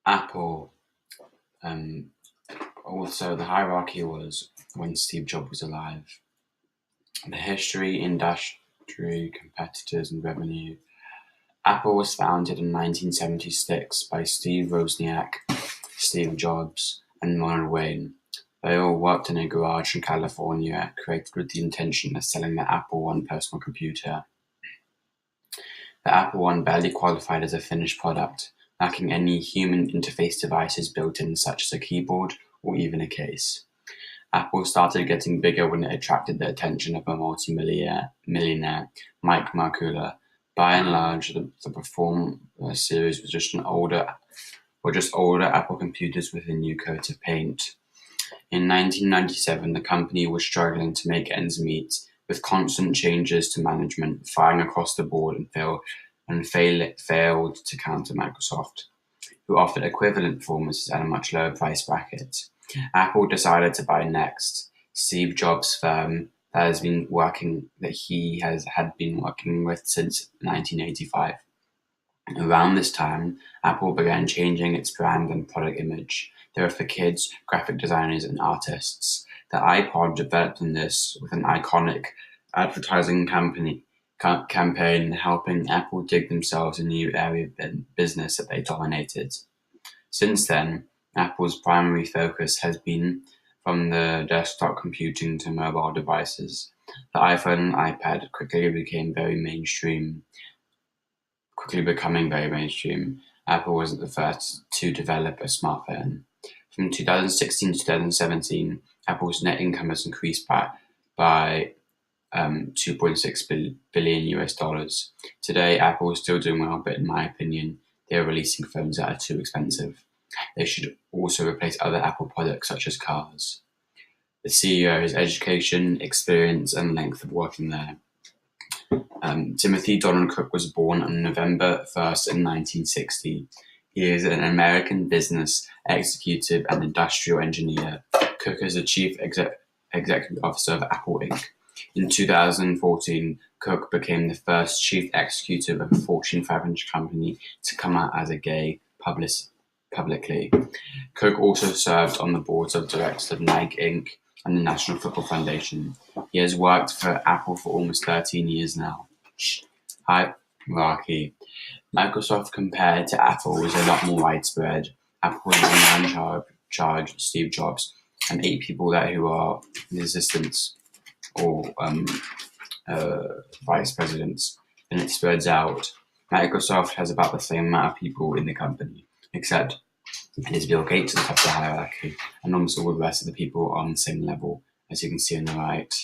Apple. Also, the hierarchy was when Steve Jobs was alive. The history, industry, competitors, and revenue. Apple was founded in 1976 by Steve Wozniak, Steve Jobs, and Ronald Wayne. They all worked in a garage in California, created with the intention of selling the Apple I personal computer. The Apple I barely qualified as a finished product, lacking any human interface devices built in such as a keyboard or even a case. Apple started getting bigger when it attracted the attention of a multi-millionaire, Mike Markula. By and large, the Perform series was just older Apple computers with a new coat of paint. In 1997, the company was struggling to make ends meet, with constant changes to management firing across the board and failed to counter Microsoft, who offered equivalent performances at a much lower price bracket. Apple decided to buy Next, Steve Jobs' firm that he had been working with since 1985. Around this time, Apple began changing its brand and product image. They were for kids, graphic designers, and artists. The iPod developed in this with an iconic advertising campaign helping Apple dig themselves a new area of business that they dominated. Since then, Apple's primary focus has been from the desktop computing to mobile devices. The iPhone and iPad quickly becoming very mainstream. Apple wasn't the first to develop a smartphone. From 2016 to 2017, Apple's net income has increased by $2.6 billion US. Today, Apple is still doing well, but in my opinion, they are releasing phones that are too expensive. They should also replace other Apple products such as cars. The CEO has education, experience, and length of working there. Timothy Donald Cook was born on November 1st in 1960. He is an American business executive and industrial engineer. Cook is the chief executive officer of Apple Inc. In 2014, Cook became the first chief executive of a Fortune 500 company to come out as a gay publicly. Cook also served on the boards of directors of Nike Inc. and the National Football Foundation. He has worked for Apple for almost 13 years now. Hierarchy. Microsoft compared to Apple was a lot more widespread. Apple has a man charge, Steve Jobs, and 8 people there who are his assistants or vice presidents. Then it spreads out. Microsoft has about the same amount of people in the company, except it is Bill Gates at the top of the hierarchy, and almost all the rest of the people are on the same level, as you can see on the right.